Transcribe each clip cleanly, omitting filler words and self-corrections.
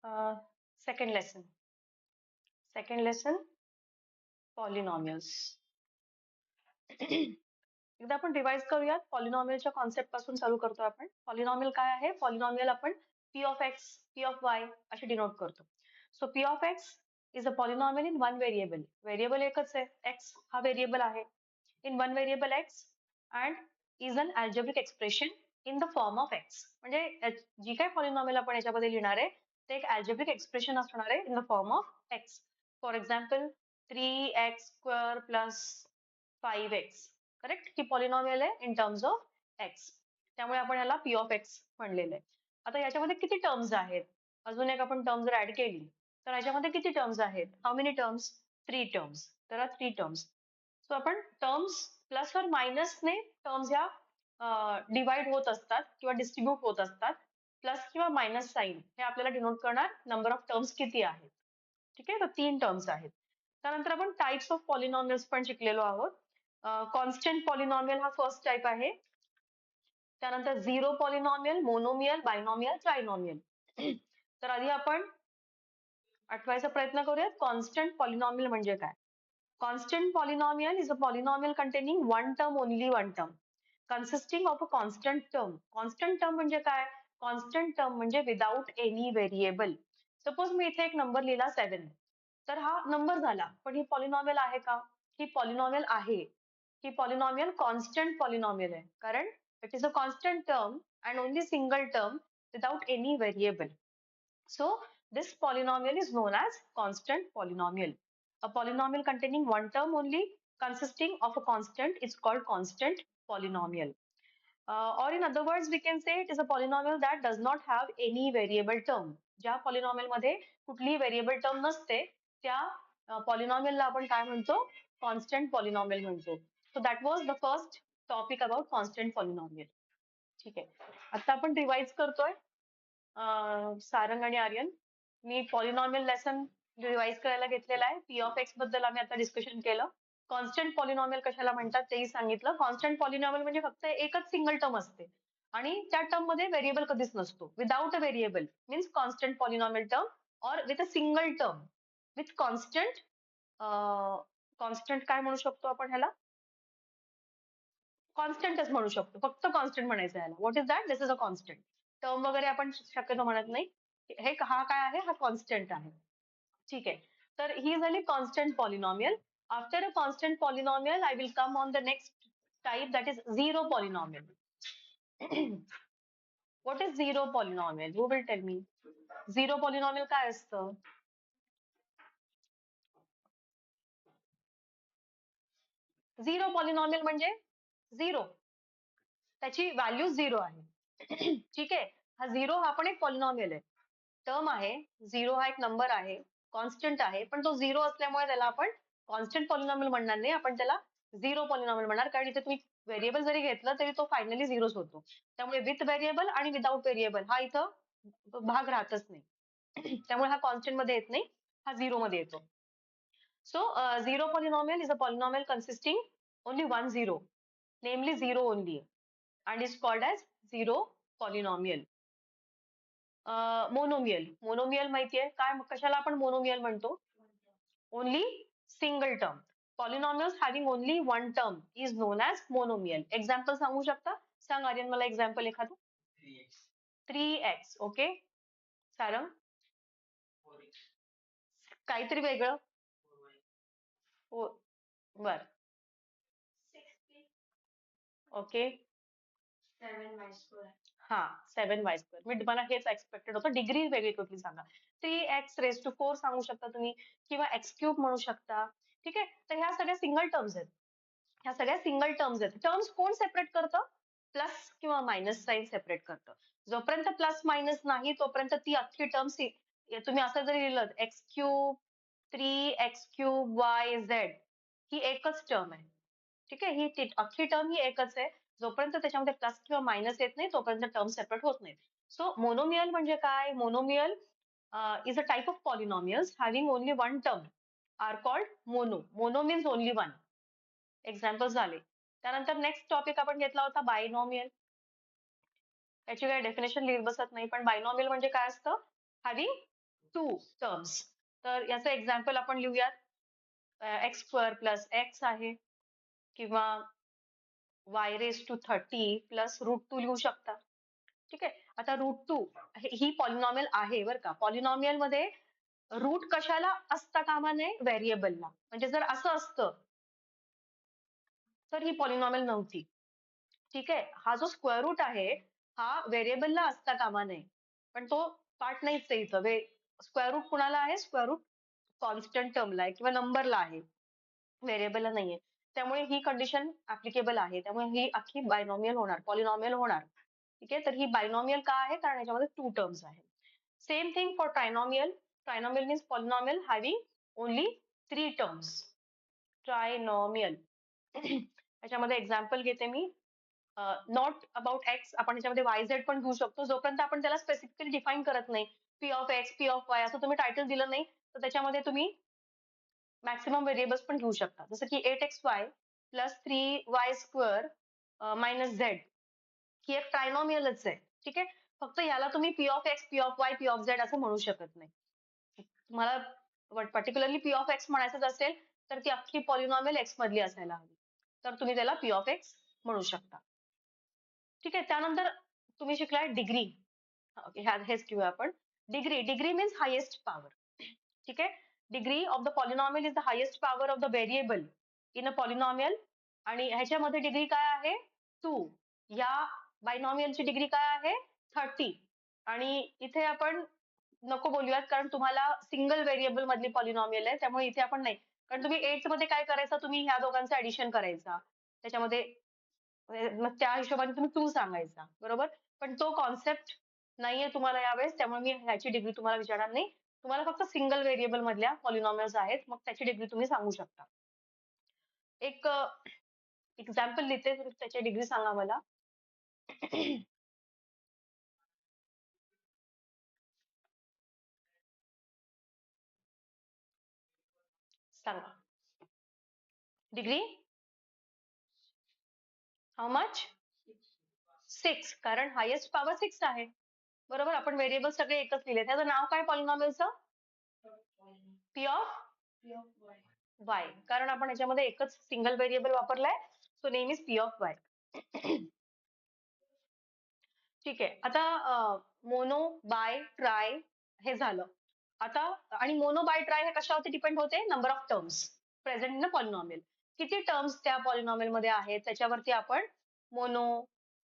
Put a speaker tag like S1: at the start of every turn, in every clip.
S1: Uh, second lesson. Second lesson, polynomials. एकदा आपण revise करूयात. पॉलिनॉमियलच्या कॉन्सेप्ट पासून चालू करतो आपण. पॉलिनॉमियल काय आहे? पॉलिनॉमियल आपण p of x, p of y असे डिनोट करतो. So p of x is a polynomial in one variable. Variable एकच आहे, x हा व्हेरिएबल आहे. In one variable x and is an algebraic expression in the form of x. म्हणजे जी काय polynomial आपण याच्यामध्ये लिहिणार आहे ते एक algebraic expression असणार आहे in the form of x. For example, 3x square plus 5x. Correct? ही पॉलिनॉमियल आहे इन टर्म्स ऑफ x. त्यामुळे आपण याला p of x म्हणलेलं आहे. आता याच्यामध्ये किती टर्म्स आहेत? अजून एक आपण टर्म जर ऍड केली तर याच्यामध्ये किती टर्म्स आहेत? How many terms? 3 टर्म्स. तर 3 टर्म्स. सो आपण टर्म्स प्लस और मायनसने टर्म्स ह्या डिवाइड होत असतात किंवा डिस्ट्रीब्यूट होत असतात. प्लस किंवा मायनस साइन हे आपल्याला डिनोट करणार नंबर ऑफ टर्म्स किती आहेत. ठीक आहे, तर 3 टर्म्स आहेत. त्यानंतर आपण टाइप्स ऑफ पॉलिनॉमियल्स पण शिकलेलो आहोत. कॉन्स्टंट पॉलिनॉमियल हा फर्स्ट टाइप आहे. त्यानंतर zero polynomial, monomial, binomial, trinomial. तर आधी आपण आठवायचा प्रयत्न करूयात. कॉन्स्टंट पॉलिनॉमियल म्हणजे काय? Constant polynomial is a polynomial containing one term, only one term, consisting of a constant term. Constant term म्हणजे काय? Constant term म्हणजे without any variable. Suppose मी इथे एक नंबर लिहिला 7. तर हा नंबर झाला, पण ही पॉलिनॉमियल आहे का? ही पॉलिनॉमियल आहे. ही पॉलिनॉमियल कॉन्स्टंट पॉलिनॉमियल आहे, कारण it is a constant term and only single term without any variable. So this polynomial is known as constant polynomial. A polynomial containing one term only consisting of a constant is called constant polynomial. Or in other words, we can say it is a polynomial that does not have any variable term. ज्या polynomial मध्ये कुठलीही variable term नसते, त्या polynomial ला आपण काय म्हणतो? Constant polynomial म्हणतो. So that was the first topic about constant polynomial. ठीक आहे. आता आपण रिवाइज करतोय. सारंग आणि आर्यन. मी पॉलिनॉमियल लेसन रिवाइज करायला घेतलेला आहे. p of x बद्दल आम्ही आता डिस्कशन केलं. कॉन्स्टंट पॉलिनॉमियल कशाला म्हणतात तेही सांगितलं. कॉन्स्टंट पॉलिनॉमियल म्हणजे फक्त एकच सिंगल टर्म असते आणि त्या टर्म मध्ये व्हेरिएबल कधीच नसतो. Without a variable means constant polynomial term or with a single term with constant. Constant काय म्हणू शकतो आपण ह्याला? कॉन्स्टंटच म्हणू शकतो. फक्त कॉन्स्टंट म्हणायचं याला. What is that? This is a constant. Term वगैरे आपण शक्यतो म्हणत नाही. हे हा काय आहे? हा कॉन्स्टंट आहे. ठीक आहे. तर ही झाली constant polynomial. After a constant polynomial I will come on the next type, that is zero polynomial. What is zero polynomial? Who will tell me? Zero polynomial काय असतं? झिरो पॉलिनॉमियल म्हणजे झिरो, त्याची value zero आहे. ठीक आहे. हा zero हा पण एक पॉलिनॉमियल आहे, टर्म आहे. झिरो हा एक नंबर आहे, कॉन्स्टंट आहे, पण तो झिरो असल्यामुळे त्याला आपण कॉन्स्टंट पॉलिनॉमियल म्हणणार नाही, आपण त्याला झिरो पॉलिनॉमियल म्हणणार. कारण इथे तुम्ही व्हेरिएबल जरी घेतलं तरी तो फायनली झिरोच होतो. त्यामुळे विथ व्हेरिएबल आणि विदाउट व्हेरिएबल हा इथं भाग राहतच नाही. त्यामुळे हा कॉन्स्टंट मध्ये येत नाही, हा झिरो मध्ये येतो. So zero polynomial is a polynomial consisting only one zero, namely zero only, and is called as zero polynomial. Monomial. Monomial माहितीये काय? कशाला आपण मोनोमियल म्हणतो? Only single term. Polynomials having only one term is known as monomial. Example सांगू शकता? सांग आर्यन मला example एखादं. 3x. ओके. सारंग? काहीतरी वेगळं. हो. बर. ओके. हा 7y². मी मला हेच एक्सपेक्टेड होतं. डिग्री वेगळी कुठली सांगा. 3x⁴ सांगू शकता तुम्ही, किंवा x³ म्हणू शकता. ठीक आहे. तर ह्या सगळ्या सिंगल टर्म्स आहेत. ह्या सगळ्या सिंगल टर्म्स आहेत. टर्म्स कोण सेपरेट करतं? प्लस किंवा मायनस साइन सेपरेट करतं. जोपर्यंत प्लस मायनस नाही तोपर्यंत ती अख्खी टर्म तुम्ही असं जरी लिहिलं x³ 3x³ y z, ही एकच टर्म आहे. ठीक आहे. ही अख्खी टर्म ही एकच आहे. जोपर्यंत त्याच्यामध्ये प्लस किंवा मायनस येत नाही तोपर्यंत टर्म सेपरेट होत नाही. सो मोनोमियल म्हणजे काय? Monomial is a type of polynomials having only one term are called mono. Mono means only one. Example झाले. त्यानंतर नेक्स्ट टॉपिक आपण घेतला होता बायनॉमियल. याची काही डेफिनेशन लिहित बसत नाही, पण बायनॉमियल म्हणजे काय असतं? Having two terms. तर याचं एक्झाम्पल आपण लिहूयात एक्स स्क्वेअर प्लस एक्स आहे किंवा y raise to 30 plus root 2 लिहू शकता. ठीक आहे. आता रूट 2 ही पॉलिनॉमियल आहे बरं का. पॉलिनॉमियल मध्ये रूट कशाला असता कामा नये, व्हेरिएबलला. म्हणजे जर असं असतं तर ही पॉलिनॉमियल नव्हती. ठीक आहे. हा जो स्क्वेअर रूट आहे हा व्हेरिएबलला असता कामा नये, पण तो पार्ट नाहीच आहे इथं. स्क्वेअर रूट कुणाला आहे? स्क्वेअर रूट कॉन्स्टंट टर्मला आहे किंवा नंबरला आहे, व्हेरिएबलला नाहीये. त्यामुळे ही कंडिशन ऍप्लिकेबल आहे. त्यामुळे ही अख्खी बायनॉमियल होणार, पॉलिनॉमियल होणार. ठीक आहे. तर ही बायनॉमियल का आहे? कारण याच्यामध्ये 2 टर्म्स आहेत. Same thing for trinomial. Trinomial means polynomial having only 3 terms. Trinomial. याच्यामध्ये एक्झाम्पल घेते मी. नॉट अबाउट एक्स, आपण याच्यामध्ये वाय झेड पण घेऊ शकतो. जोपर्यंत आपण त्याला स्पेसिफिकली डिफाईन करत नाही, P of x, P of Y असं तुम्ही टायटल दिलं नाही, तर त्याच्यामध्ये तुम्ही मॅक्सिमम व्हेरिएबल्स पण घेऊ शकता. जसं की 8xy plus 3y² minus Z ही एक ट्रायनॉमियलच आहे. ठीक आहे. फक्त याला तुम्ही P of x, P of Y, P of Z असं म्हणू शकत नाही. तुम्हाला पर्टिक्युलरली पी ऑफ एक्स म्हणायचंच असेल तर ती अख्खी पॉलिनॉमियल एक्स मधली असायला हवी, तर तुम्ही त्याला पी ऑफ एक्स म्हणू शकता. ठीक आहे. त्यानंतर तुम्ही शिकलाय डिग्री. हेच घेऊया आपण. Degree. Degree means highest power. ठीक आहे. Degree of the polynomial is the highest power of the variable in a polynomial. आणि ह्याच्यामध्ये डिग्री काय आहे? 2. या बायनॉमियलची डिग्री काय आहे? 30. आणि इथे आपण नको बोलूयात कारण तुम्हाला सिंगल व्हेरिएबल मधली पॉलिनॉमियल आहे, त्यामुळे इथे आपण नाही. कारण तुम्ही 8 मध्ये काय करायचं, तुम्ही ह्या दोघांचं ऍडिशन करायचा त्याच्यामध्ये, मग त्या हिशोबाने तुम्ही 2 सांगायचा, बरोबर. पण तो कॉन्सेप्ट नाहीये तुम्हाला यावेळेस, त्यामुळे मी ह्याची डिग्री तुम्हाला विचारणार नाही. तुम्हाला फक्त सिंगल व्हेरिएबल मधल्या पॉलिनॉमियल्स आहेत, मग त्याची डिग्री तुम्ही सांगू शकता. एक एक्झाम्पल लिहिते, त्याची डिग्री सांगा मला. सांगा. Degree how much? 6. कारण हायेस्ट पॉवर 6 आहे, बरोबर. आपण व्हेरिएबल सगळे एकच लिहिले. त्याचं नाव काय पॉलिनॉमियलचं? P of Y. कारण आपण याच्यामध्ये एकच सिंगल व्हेरिएबल वापरलाय, so name is P of Y. ठीक आहे. आता मोनो, बाय, ट्राय हे झालं. आता आणि मोनो, बाय, ट्राय हे कशावरती डिपेंड होते? Number of terms present in a polynomial. किती टर्म्स त्या पॉलिनॉमियल मध्ये आहेत त्याच्यावरती आपण मोनो,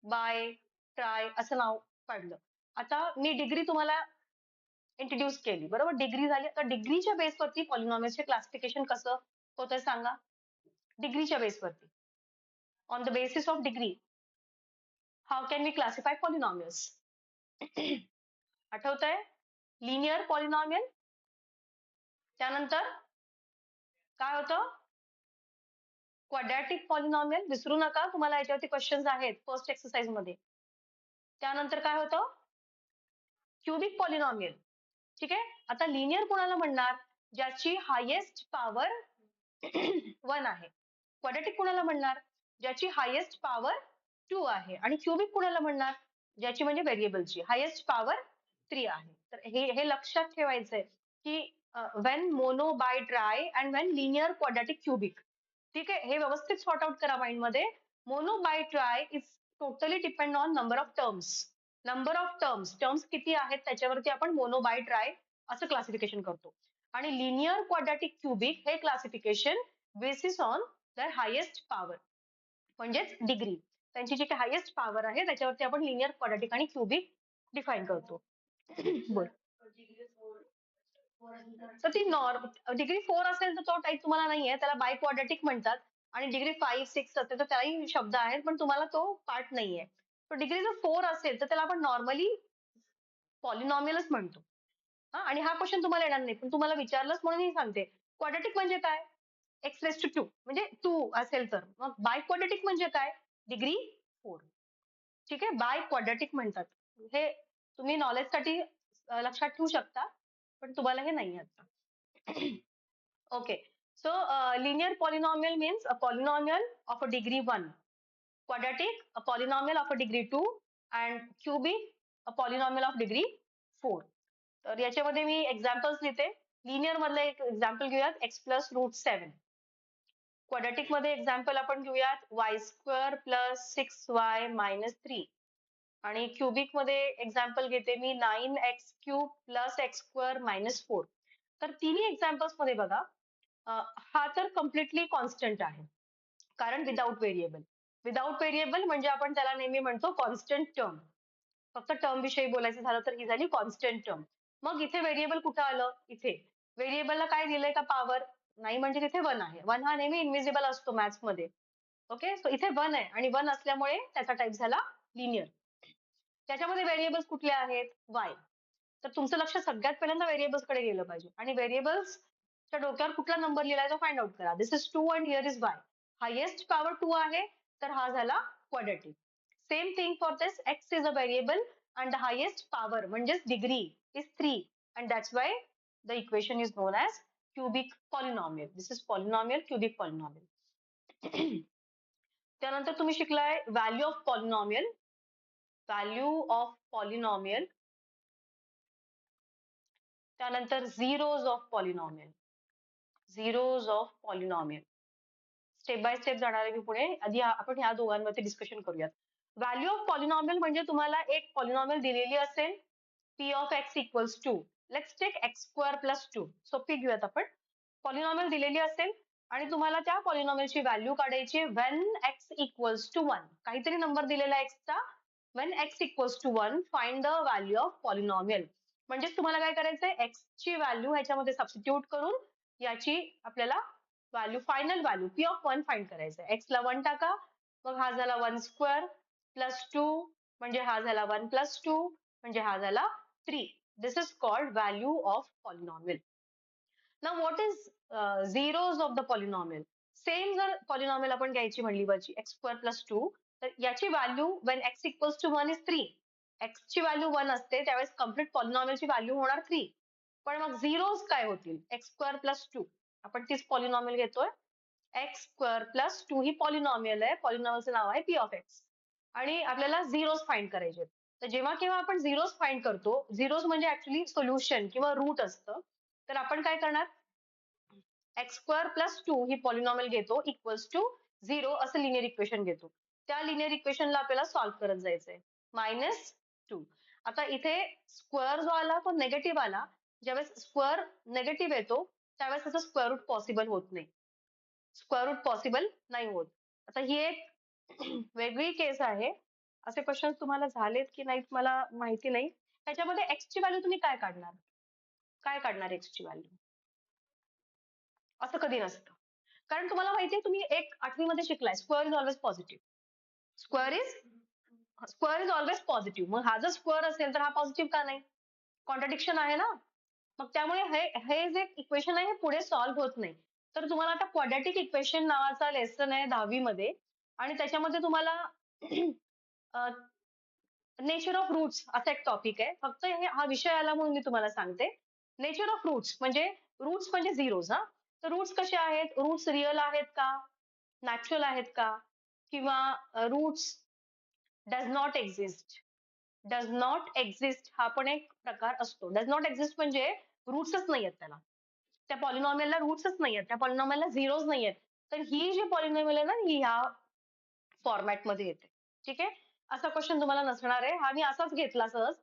S1: बाय, ट्राय असं नाव काढलं. आता मी डिग्री तुम्हाला इंट्रोड्यूस केली, बरोबर. डिग्री झाली. तर डिग्रीच्या बेसवरती पॉलिनॉमियलचे क्लासिफिकेशन कसं होतं सांगा. डिग्रीच्या बेसवरती, on the basis of degree, how can we classify polynomials? आठवतंय? Linear polynomial. त्यानंतर काय होतं? Quadratic polynomial. विसरू नका, तुम्हाला याच्यावरती क्वेश्चन्स आहेत फर्स्ट एक्सरसाइज मध्ये. त्यानंतर काय होतं? Cubic polynomial. ठीक आहे. आता लिनियर कोणाला म्हणणार? ज्याची हायेस्ट पॉवर 1 आहे. क्वाड्रॅटिक कोणाला म्हणणार? ज्याची हायेस्ट पॉवर 2 आहे. आणि क्युबिक कोणाला म्हणणार? ज्याची म्हणजे व्हेरिएबलची हायेस्ट पॉवर 3 आहे. तर हे लक्षात ठेवायचंय की when mono, bi, tri and when linear, quadratic, cubic. ठीक आहे. हे व्यवस्थित सॉर्ट आउट करा माइंड मध्ये. Mono, bi, tri is totally depend on number of terms. Number of terms, terms किती आहेत त्याच्यावरती आपण मोनो, बाय, ट्राय असं क्लासिफिकेशन करतो. आणि लिनियर, क्वाड्रॅटिक, क्युबिक हे classification basis on the highest power म्हणजेच डिग्री. त्यांची जी काही हायेस्ट पॉवर आहे त्याच्यावरती आपण लिनियर, क्वाड्रॅटिक आणि क्युबिक डिफाईन करतो. बोल. तर ती डिग्री 4 असेल तर तो टाईप तुम्हाला नाहीये, त्याला बाय क्वाड्रॅटिक म्हणतात. आणि डिग्री 5, 6 असेल तर त्यालाही शब्द आहेत, पण तुम्हाला तो पार्ट नाहीये. तर डिग्री जर 4 असेल तर त्याला आपण नॉर्मली पॉलिनॉमियलच म्हणतो. आणि हा क्वेश्चन तुम्हाला येणार नाही, पण तुम्हाला विचारलंच म्हणून मी सांगते. क्वाड्रॅटिक म्हणजे काय? एक्स रेस टू 2 म्हणजे 2 असेल तर. मग बाय क्वाड्रॅटिक म्हणजे काय? डिग्री 4. ठीक आहे. बाय क्वाड्रॅटिक म्हणतात. हे तुम्ही नॉलेज साठी लक्षात ठेवू शकता, पण तुम्हाला हे नाही आता. Okay. So, linear polynomial means a polynomial of a degree 1. Quadratic, a polynomial of a degree 2. And cubic, a polynomial of degree 4. तर याच्यामध्ये मी एक्झाम्पल्स लिहिते. लिनियर मधलं एक एक्झाम्पल घेऊयात, x+√7. क्वाड्रॅटिक मध्ये एक्झाम्पल आपण घेऊयात y² + 6y - 3. आणि क्युबिक मध्ये एक्झाम्पल घेते मी 9x³ + x² - 4. तर तिन्ही एक्झाम्पल्स मध्ये बघा, हा तर कम्प्लिटली कॉन्स्टंट आहे, कारण विदाउट व्हेरिएबल. विदाउट व्हेरिएबल म्हणजे आपण त्याला नेहमी म्हणतो कॉन्स्टंट टर्म. फक्त टर्म विषयी बोलायचं झालं तर ही झाली कॉन्स्टंट टर्म. मग इथे व्हेरिएबल कुठं आलं? इथे व्हेरिएबलला काय दिलंय का पॉवर? नाही, म्हणजे तिथे 1 आहे. 1 हा नेहमी इनविजिबल असतो मॅथ्स मध्ये. ओके, सो इथे 1 आहे आणि 1 असल्यामुळे त्याचा टाईप झाला लिनियर. त्याच्यामध्ये व्हेरिएबल्स कुठले आहेत? वाय. तर तुमचं लक्ष सगळ्यात पहिल्यांदा व्हेरिएबल्स कडे गेलं पाहिजे आणि व्हेरिएबल्सच्या डोक्यावर कुठला नंबर लिहिलाय तो फाइंड आउट करा. This is 2 and here is y. Highest power 2 आहे, तर हा झाला quadratic. Same thing for this, x is a variable and the highest power म्हणजेच degree is 3 and that's why the equation is known as cubic polynomial. This is polynomial, cubic polynomial. त्यानंतर तुम्ही शिकलाय value of polynomial. Value of polynomial. त्यानंतर zeros of polynomial. Zeros of polynomial. Step by step जाणार आहे मी पुढे. आधी आपण ह्या दोघांवरती discussion करूयात. व्हॅल्यू ऑफ पॉलिनॉमियल म्हणजे तुम्हाला एक पॉलिनॉमियल दिलेली असेल, p of x equals to, let's take x² + 2. सोपी घेऊयात आपण. पॉलिनॉमियल दिलेली असेल आणि तुम्हाला त्या पॉलिनॉमियलची व्हॅल्यू काढायची when x equals to 1. काहीतरी नंबर दिलेला x चा. when x equals to 1, find the value of polynomial. म्हणजेच तुम्हाला काय करायचंय, x ची व्हॅल्यू ह्याच्यामध्ये सबस्टिट्यूट करून याची आपल्याला value, final value p of 1 find करायचं. x ला 1 टाका, मग हा झाला 1² + 2 म्हणजे हा झाला 1 + 2 म्हणजे हा झाला 3. This is called value of polynomial. Now what is zeros of the polynomial? Same जर पॉलिनॉमियल आपण घ्यायची म्हणली वरची x² + 2, तर याची value when x equals to 1 is 3. x ची व्हॅल्यू 1 असते त्यावेळेस कम्प्लीट पॉलिनॉमियलची व्हॅल्यू होणार 3. पण मग झिरोज काय होतील? x² + 2. आपण तीच पॉलिनॉमियल घेतोय. x² + 2 ही पॉलिनॉमियल आहे. पॉलिनॉमियलचं नाव आहे p of x. आणि आपल्याला झिरोज फाइंड करायचे. तर जेव्हा केव्हा आपण झिरोज फाइंड करतो, झिरोज म्हणजे ऍक्च्युली सोल्युशन किंवा रूट असतं, तर आपण काय करणार, x² + 2 ही पॉलिनॉमियल घेतो इक्वल्स टू 0 असं लिनियर इक्वेशन घेतो. त्या लिनियर इक्वेशनला आपल्याला सॉल्व्ह करत जायचंय. -2. आता इथे स्क्वेअर जो आला तो निगेटिव्ह आला. ज्यावेळेस स्क्वेअर निगेटिव्ह येतो त्यावेळेस त्याचं स्क्वेअर रूट पॉसिबल होत नाही. स्क्वेअर रूट पॉसिबल नाही होत. आता ही एक वेगळी केस आहे. असे क्वेश्चन तुम्हाला झालेत की नाहीत मला माहिती नाही. त्याच्यामध्ये x ची व्हॅल्यू तुम्ही काय काढणार? काय काढणार x ची व्हॅल्यू? असं कधी नसतं. कारण तुम्हाला माहितीये, तुम्ही एक 8वी मध्ये शिकलाय, square is always positive. Square is always positive. मग हा जर स्क्वेअर असेल तर हा पॉझिटिव्ह का नाही? कॉन्ट्रडिक्शन आहे ना. मग त्यामुळे हे जे इक्वेशन आहे हे पुढे सॉल्व्ह होत नाही. तर तुम्हाला आता क्वाड्रॅटिक इक्वेशन नावाचा लेसन आहे 10वी मध्ये आणि त्याच्यामध्ये तुम्हाला नेचर ऑफ रूट्स असा एक टॉपिक आहे. फक्त हा विषय आला म्हणून मी तुम्हाला सांगते. नेचर ऑफ रूट्स म्हणजे झिरोज. हा, तर रूट्स कसे आहेत? रूट्स रिअल आहेत का, नॅचरल आहेत का, किंवा roots does not exist. Does not exist हा पण एक प्रकार असतो. डज नॉट एक्झिस्ट म्हणजे रूट्सच नाही आहेत त्याला. त्या पॉलिनॉमियलला रूट्सच नाही आहेत, त्या पॉलिनॉमियलला झिरोज नाही आहेत. तर ही जी पॉलिनॉमियल आहे ना, ही ह्या फॉर्मॅटमध्ये येते. ठीक आहे, असा क्वेश्चन तुम्हाला नसणार आहे. हा मी असाच घेतला सहज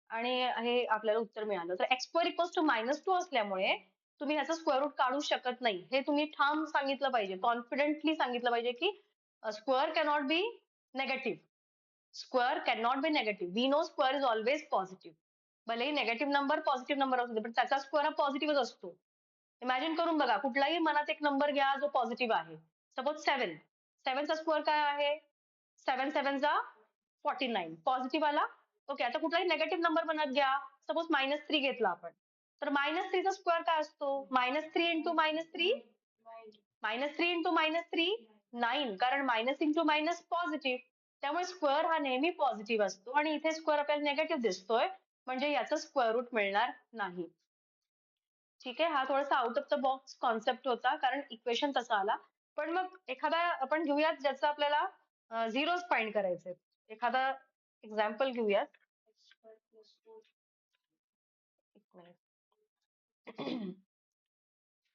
S1: आणि हे आपल्याला उत्तर मिळालं. तर x² = -2 असल्यामुळे तुम्ही ह्याचं स्क्वेअर रूट काढू शकत नाही. हे तुम्ही ठाम सांगितलं पाहिजे, कॉन्फिडेंटली सांगितलं पाहिजे की square cannot be negative. Square cannot be negative. We know square is always positive. भलेही नेगेटिव्ह नंबर पॉझिटिव्ह नंबर असू दे, पण त्याचा स्क्वेअर हा पॉझिटिव्हच असतो. इमॅजिन करून बघा, कुठलाही मनात एक नंबर घ्या जो पॉझिटिव्ह आहे. सपोज 7. 7 चा स्क्वेअर काय आहे? 7 7 जा 49. पॉझिटिव्ह आला. ओके, आता कुठलाही निगेटिव्ह नंबर मनात घ्या. सपोज -3 घेतला आपण, तर -3 चा स्क्वेअर काय असतो? -3 इंटू -3, -3 इंटू -3, 9. कारण मायनस इंटू मायनस पॉझिटिव्ह, त्यामुळे स्क्वेअर हा नेहमी पॉझिटिव्ह असतो. आणि इथे स्क्वेअर आपल्याला निगेटिव्ह दिसतोय, म्हणजे याचं स्क्वेअर रूट मिळणार नाही. ठीक आहे, हा थोडासा out of the box concept होता, कारण इक्वेशन तसा आला. पण मग एखादा आपण घेऊयात ज्याचं आपल्याला झिरोज फाइंड करायचे. एखादा एक्झाम्पल घेऊयात.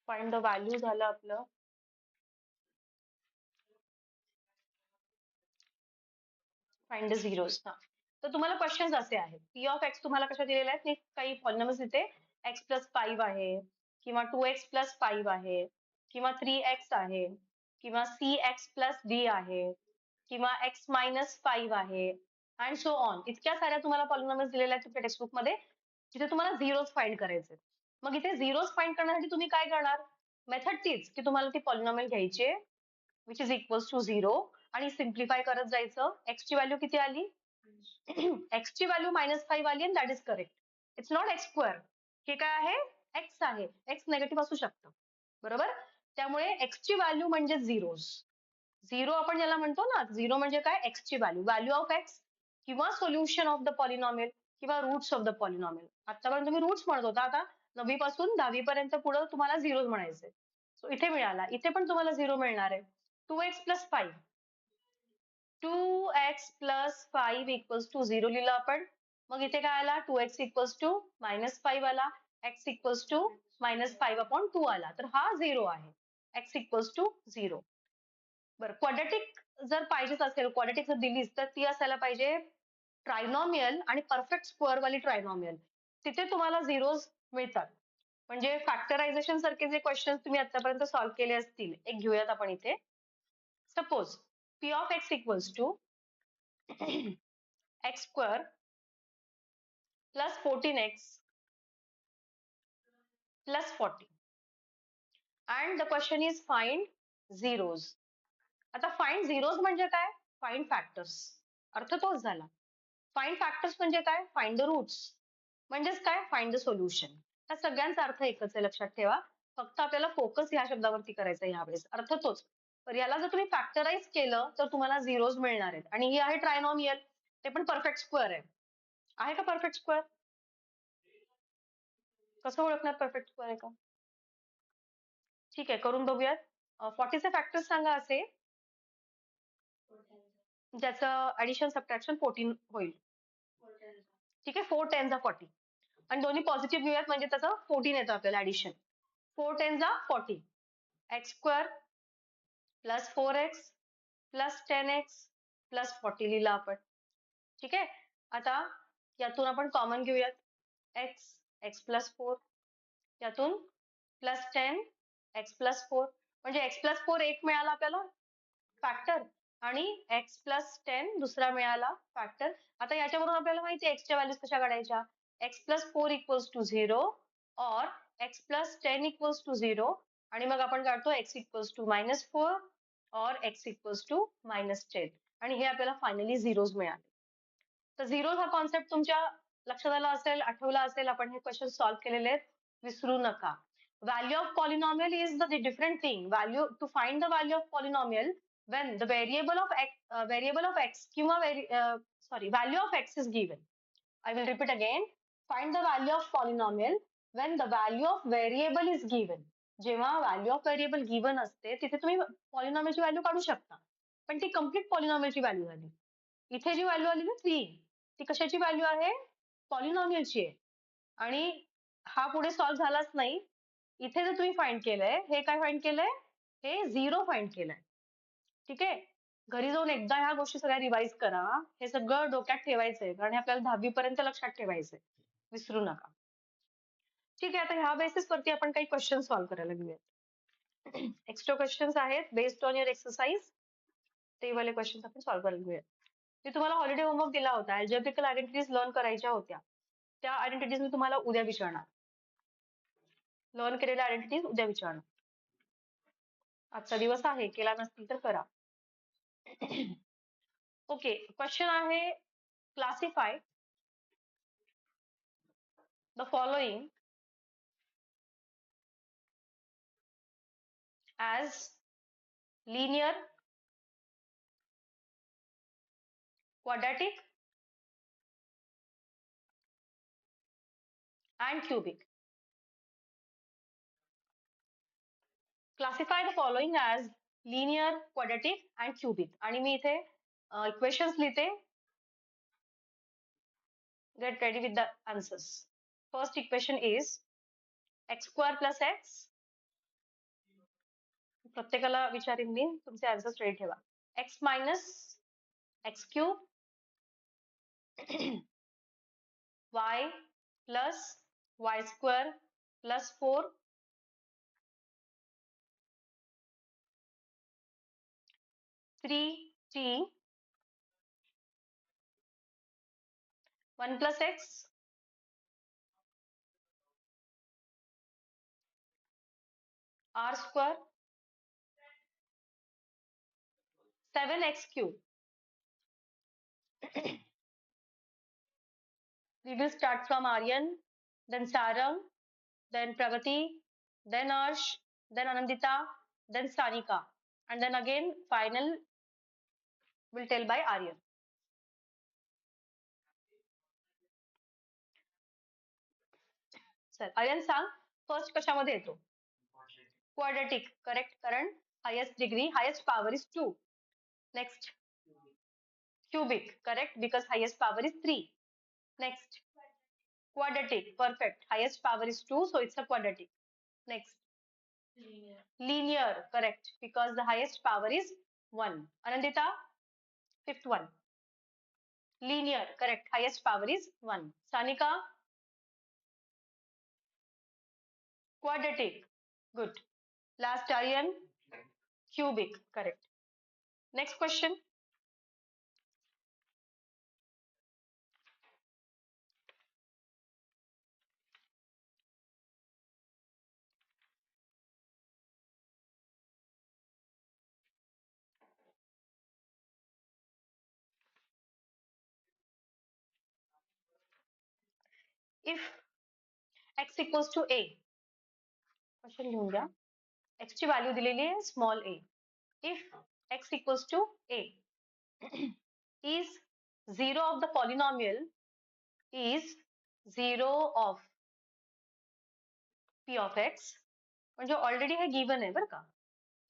S1: फाइंड द व्हॅल्यू झालं आपलं. Find the zeros. तर तुम्हाला क्वेश्चन असे आहेत. पी ऑफ एक्स तुम्हाला कशा दिलेल्या आहेत? मी काही पॉलिनॉमियल्स इथे एक्स प्लस 5 आहे, किंवा 2x प्लस 5 आहे, किंवा 3x आहे, किंवा सी एक्स प्लस डी आहे, किंवा x मायनस 5 आहे, अँड सो ऑन. इतक्या साऱ्या तुम्हाला पॉलिनॉमियल्स दिलेल्या आहेत तुमच्या टेक्स्टबुक मध्ये, जिथे तुम्हाला झिरोज फाइंड करायचे. मग इथे झिरोज फाइंड करण्यासाठी तुम्ही काय करणार? मेथड तीच की तुम्हाला ती पॉलिनॉमियल घ्यायची, विच इज इक्वल्स टू 0, आणि सिम्प्लिफाय करत जायचं. एक्स ची व्हॅल्यू किती आली? एक्स ची व्हॅल्यू -5 आली, आणि that is correct. It's not x square. हे काय आहे? एक्स आहे. एक्स नेगेटिव्ह असू शकतं, बरोबर? त्यामुळे एक्स ची व्हॅल्यू म्हणजे झिरोज. झिरो आपण ज्याला म्हणतो ना, झिरो म्हणजे काय? एक्स ची व्हॅल्यू, व्हॅल्यू ऑफ एक्स, किंवा सोल्युशन ऑफ द पॉलिनॉमियल, किंवा रूट्स ऑफ द पॉलिनॉमियल. आतापर्यंत तुम्ही रूट्स म्हणत होता, आता 9वी पासून 10वी पर्यंत पुढे तुम्हाला झिरोज म्हणायचे. सो इथे मिळाला, इथे पण तुम्हाला झिरो मिळणार आहे. 2x plus 5, 2x plus 5 equals to 0 लिहिलं आपण. मग इथे काय आला? 2x इक्वल्स टू -5 आला, x इक्वल्स टू -5/2 आला. तर हा 0 आहे. x equals to 0. बरं, क्वाड्रॅटिक जर पाहिजेच असेल, क्वाड्रॅटिक जर दिलीच, तर ती असायला पाहिजे ट्रायनॉमियल आणि परफेक्ट स्क्वेअर वाली ट्रायनॉमियल. तिथे तुम्हाला झिरोज मिळतात. म्हणजे फॅक्टरायझेशन सारखे जे क्वेश्चन तुम्ही आतापर्यंत सॉल्व्ह केले असतील, एक घेऊयात आपण इथे. Suppose p of x equals to x square plus 14x plus 40, and the question is find zeros. आता फाइंड झिरोज म्हणजे काय? Find factors. अर्थ तोच झाला. फाइंड फॅक्टर्स म्हणजे काय? Find the roots. म्हणजेच काय? Find the solution. या सगळ्यांचा अर्थ एकच आहे, लक्षात ठेवा. फक्त आपल्याला फोकस ह्या शब्दावरती करायचा यावेळेस. अर्थ तोच. तर याला जर तुम्ही फॅक्टराइज केलं तर तुम्हाला झिरोज मिळणार आहेत. आणि ही आहे ट्रायनॉमियल, ते पण परफेक्ट स्क्वेअर आहे. आहे का परफेक्ट स्क्वेअर? कसं ओळखणार परफेक्ट स्क्वेअर आहे का? ठीक आहे, करून बघूयात. 40चे फॅक्टर्स सांगा असे, ज्याचं ऍडिशन सबट्रॅक्शन 14 होईल. ठीक आहे, 4 10 जा 40, आणि दोन्ही पॉझिटिव्ह घेऊयात, म्हणजे त्याचं 14 येतं आपल्याला ऍडिशन. 4 10 जा 40, x square plus 4x plus 10x plus 40 लिहिलं आपण. ठीक आहे, आता यातून आपण कॉमन घेऊयात. x प्लस 4, यातून प्लस 10 x प्लस 4, म्हणजे x प्लस 4 एक मिळाला आपल्याला फॅक्टर, आणि x प्लस 10 दुसरा मिळाला फॅक्टर. आता याच्यावरून आपल्याला माहिती आहे x च्या व्हॅल्यूज कशा काढायच्या. x प्लस 4 इक्वल्स टू 0, और x प्लस 10 इक्वल्स टू 0, आणि मग आपण काढतो x इक्वल्स टू -4 और x इक्वल्स टू -10, आणि हे आपल्याला फायनली झिरोज मिळाले. तर झिरोज हा कॉन्सेप्ट तुमच्या लक्षात आला असेल, आठवला असेल. आपण हे क्वेश्चन सॉल्व्ह केलेले आहेत, विसरू नका. Value of polynomial is the different thing. Value to find the value of polynomial when the variable of x किंवा value of x is given. I will repeat again. Find the value of polynomial when the value of variable is given. जेव्हा value of variable given असते, तिथे तुम्ही polynomial ची value काढू शकता, पण ती complete polynomial ची व्हॅल्यू झाली. इथे जी व्हॅल्यू आली ना 3, ती कशाची व्हॅल्यू आहे? पॉलिनॉमियलची आहे. आणि हा पुढे सॉल्व्ह झालाच नाही. इथे जर तुम्ही फाइंड केलंय, हे काय फाइंड केलंय? हे झिरो फाइंड केलंय. ठीक आहे, घरी जाऊन एकदा ह्या गोष्टी सगळ्या रिवाइज करा. हे सगळं डोक्यात ठेवायचंय, कारण हे आपल्याला 10वी पर्यंत लक्षात ठेवायचंय, विसरू नका. ठीक आहे, आता ह्या बेसिस वरती आपण काही क्वेश्चन सॉल्व्ह करायला घेऊयात. एक्स्ट्रा क्वेश्चन्स आहेत बेस्ड ऑन युअर एक्सरसाइज, ते वाले क्वेश्चन आपण सॉल्व्ह करायला घेऊयात. मी तुम्हाला हॉलिडे होमवर्क दिला होता, अल्जेब्रिकल आयडेंटिटीज लर्न करायच्या होत्या. त्या आयडेंटिटीज मी तुम्हाला उद्या विचारणार. लर्न केलेल्या आयडेंटिटीज उद्या विचारणार. आजचा दिवस आहे, केला नसतील तर करा. ओके, क्वेश्चन आहे, classify the following as linear, quadratic and cubic. Classify the following as linear, quadratic and cubic. आणि मी इथे इक्वेशन्स लिहिते. Get ready with the answers. First equation is x square plus x, प्रत्येकाला विचारीन मी, तुमचे answers ready ठेवा. X minus x cube y plus y square plus 4 3t 1 plus x r square 7x cube. We will start from Aryan, then Sarang, then Pragati, then Arsh, then Anandita, then Sanika, and then again final will tell by Aryan. Sir, Aryan सांग first कशामध्ये येतो? Quadratic, correct, कारण highest degree, highest power is 2. Next, cubic, correct, because highest power is 3. Next, quadratic, perfect, highest power is 2, so it's a quadratic. Next, linear, correct, because the highest power is 1. Anandita, fifth one. Linear, correct, highest power is 1. Sanika, quadratic, good. Last Aryan, cubic, correct. Next question. If x equals to a, question लिहून घ्या. x ची value दिलेली आहे small a. If x equals to a is 0 of the polynomial is 0 of p of x, म्हणजे already हे given आहे बरं का.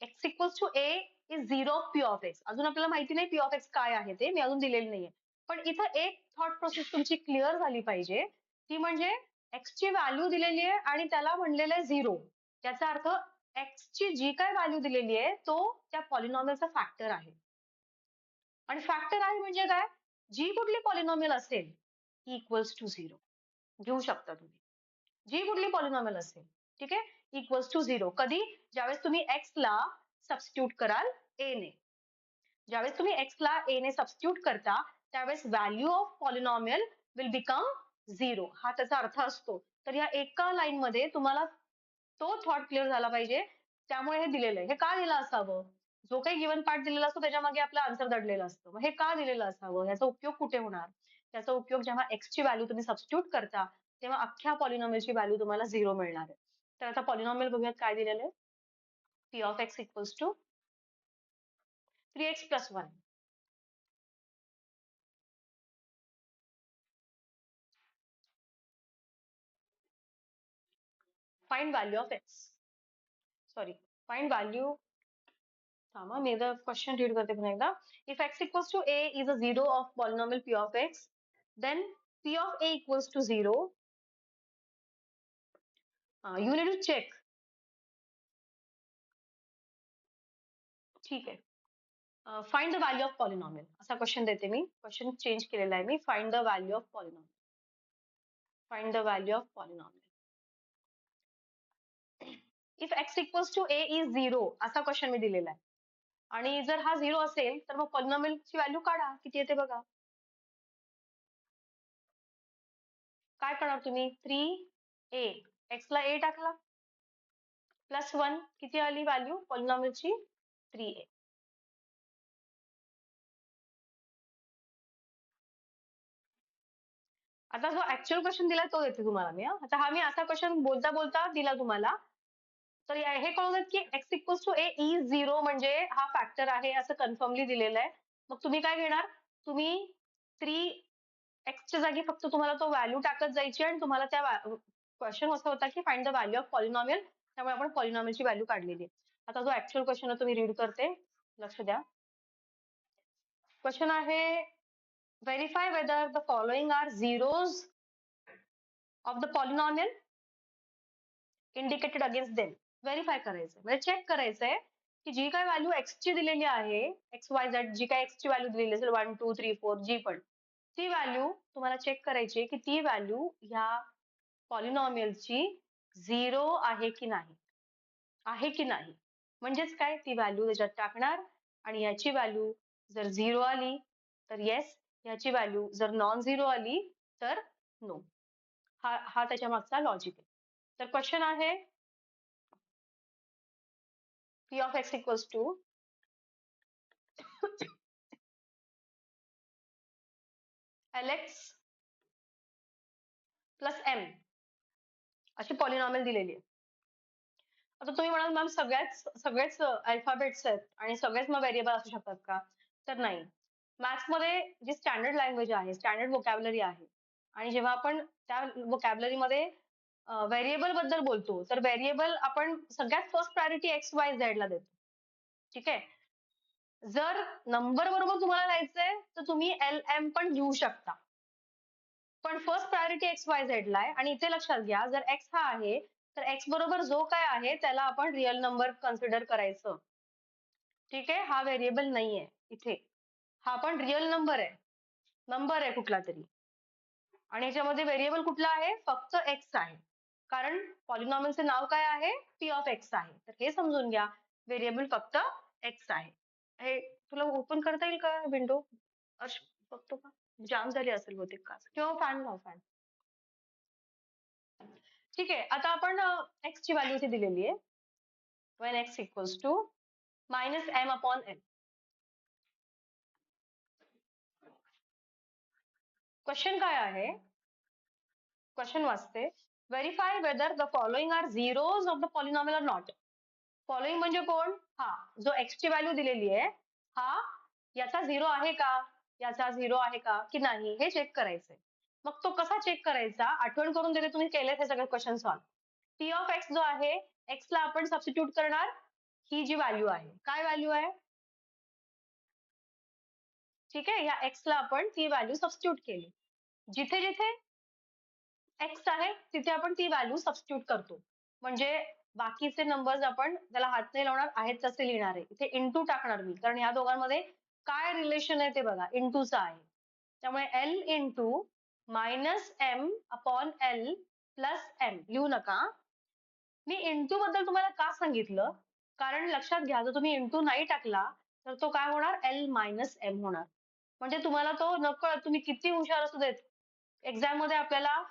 S1: x equals to a is 0 of p of x. अजून आपल्याला माहिती नाही p of x काय आहे ते, मी अजून दिलेली नाहीये. पण इथं एक थॉट प्रोसेस तुमची क्लिअर झाली पाहिजे, ती म्हणजे x ची व्हॅल्यू दिलेली आहे आणि त्याला म्हणलेलं आहे 0. याचा अर्थ x ची जी काय व्हॅल्यू दिलेली आहे तो त्या पॉलिनॉमियलचा फॅक्टर आहे. आणि फॅक्टर आहे म्हणजे काय, जी कुठली पॉलिनॉमियल असेल इक्वल्स टू 0 घेऊ शकता तुम्ही. जी कुठली पॉलिनॉमियल असेल, ठीक आहे, इक्वल्स टू 0. कधी, ज्यावेळेस तुम्ही x ला सबस्टिट्यूट कराल a ने. ज्यावेळेस तुम्ही x ला a ने सबस्टिट्यूट करता त्यावेळेस value of polynomial will become 0, हा त्याचा अर्थ असतो. तर या एका लाईन मध्ये तुम्हाला तो थॉट क्लिअर झाला पाहिजे, त्यामुळे हे दिलेलं आहे. हे का दिलं असावं, जो काही गिवन पार्ट दिलेला असतो त्याच्या मागे आपला आन्सर दडलेला असतो. मग हे का दिलेलं असावं, याचा उपयोग कुठे होणार, त्याचा उपयोग जेव्हा x ची व्हॅल्यू तुम्ही सबस्टिट्यूट करता तेव्हा अख्ख्या पॉलिनॉमियलची व्हॅल्यू तुम्हाला 0 मिळणार आहे. तर आता पॉलिनॉमियल बघूयात काय दिलेलं आहे. p of x equals to 3x plus 1. Find value of x. Sorry, find value. थांबा, मी एकदा क्वेश्चन रीड करते पुन्हा एकदा. If x equals to a is a 0 of polynomial p of x, then p of a equals to 0. You need to check. ठीक आहे. Find the value of polynomial असा question देते मी. क्वेश्चन चेंज केलेला आहे मी. Find the value of polynomial. Find the value of polynomial. If x equals to a is 0 असा question मी दिलेला आहे. आणि जर हा 0 असेल तर मग पॉलिनॉमियलची व्हॅल्यू काढा, किती येते बघा. काय करणार तुम्ही, 3a, x ला a टाकला प्लस 1, किती आली व्हॅल्यू पॉलिनॉमियलची, 3a. आता जो ऍक्च्युअल क्वेश्चन दिलाय तो देते तुम्हाला मी. आता हा मी असा क्वेश्चन बोलता बोलता दिला तुम्हाला, तर हे कळून की x equals to a is 0 म्हणजे हा फॅक्टर आहे असं कन्फर्मली दिलेलं आहे. मग तुम्ही काय घेणार, तुम्ही 3x च्या जागी फक्त तुम्हाला तो व्हॅल्यू टाकत जायची आणि तुम्हाला त्या क्वेश्चन असा होता की find the value of polynomial, त्यामुळे आपण पॉलिनॉमियलची व्हॅल्यू काढलेली आहे. आता जो ऍक्च्युअल क्वेश्चन आहे तो मी रीड करते, लक्ष द्या. क्वेश्चन आहे, verify whether the following are zeros of the polynomial indicated against them. Verify करायचंय म्हणजे चेक करायचंय की जी काय व्हॅल्यू एक्स ची दिलेली आहे, एक्स वाय झेड जी काय एक्स ची व्हॅल्यू दिलेली असेल 1 2 3 4 जी पण, ती व्हॅल्यू तुम्हाला चेक करायची की ती व्हॅल्यू ह्या पॉलिनॉमियलची 0 आहे की नाही, आहे की नाही. म्हणजेच काय, ती व्हॅल्यू त्याच्यात टाकणार आणि याची व्हॅल्यू जर 0 आली तर येस, याची व्हॅल्यू जर नॉन 0 आली तर नो. हा त्याच्या मागचा लॉजिक आहे. तर क्वेश्चन आहे p of x equals to lx plus m अशी पॉलिनॉमियल दिलेली आहे. आता तुम्ही म्हणाल मॅम सगळेच अल्फाबेट्स आहेत आणि सगळेच मग व्हेरिएबल असू शकतात का? तर नाही. मॅथ्स मध्ये जी स्टँडर्ड लँग्वेज आहे, स्टँडर्ड व्होकॅब्युलरी आहे आणि जेव्हा आपण त्या व्होकॅब्युलरी मध्ये व्हेरिएबल बद्दल बोलतो तर व्हेरिएबल आपण सगळ्यात first priority x Y Z ला देतो. ठीक आहे. जर नंबर बरोबर तुम्हाला लिहायचंय तर तुम्ही एल एम पण घेऊ शकता, पण first priority x Y Z ला आहे. आणि इथे लक्षात घ्या, जर एक्स हा आहे तर एक्स बरोबर जो काय आहे त्याला आपण रिअल नंबर कन्सिडर करायचं. ठीक आहे. हा व्हेरिएबल नाहीये इथे, हा पण रिअल नंबर आहे कुठला तरी, आणि याच्यामध्ये व्हेरिएबल कुठला आहे, फक्त एक्स आहे, कारण पॉलिनॉमियलचे नाव काय आहे, पी ऑफ एक्स आहे. तर हे समजून घ्या, व्हेरिएबल फक्त एक्स आहे. हे तुला ओपन करता येईल का विंडो? बघतो का, जाम झाली असेल बहुतेक का, किंवा फॅन लाव फॅन. ठीक आहे. आता आपण एक्स ची व्हॅल्यू इथे दिलेली आहे, when x equals to minus m upon n. Question काय आहे, क्वेश्चन वाचते, verify whether the following are zeros of the polynomial or not. Following म्हणजे कोण, हा जो एक्स ची व्हॅल्यू दिलेली आहे, हा याचा 0 आहे का, याचा 0 आहे का की नाही हे चेक करायचंय. मग तो कसा चेक करायचा, आठवण करून देते, तुम्ही केलेत हे सगळे question solve. P of x जो आहे, एक्स ला आपण सबस्टिट्यूट करणार, ही जी व्हॅल्यू आहे, काय व्हॅल्यू आहे, ठीक आहे, या एक्स ला आपण ती व्हॅल्यू सबस्टिट्यूट केली. जिथे जिथे एक्स आहे तिथे आपण ती व्हॅल्यू सबस्टिट्यूट करतो, म्हणजे बाकीचे नंबर्स आपण त्याला हात नाही लावणार, आहेत तसे लिहिणार आहे. इथे इंटू टाकणार मी, कारण या दोघांमध्ये काय रिलेशन आहे ते बघा, इंटूचा आहे. त्यामुळे l into minus m upon l plus m लिहू नका. मी इंटू बद्दल तुम्हाला का सांगितलं, कारण लक्षात घ्या, जर तुम्ही इंटू नाही टाकला तर तो काय होणार, एल मायनस एम होणार. म्हणजे तुम्हाला तो नकळत, तुम्ही किती हुशार असू देत, एक्झाम मध्ये आपल्याला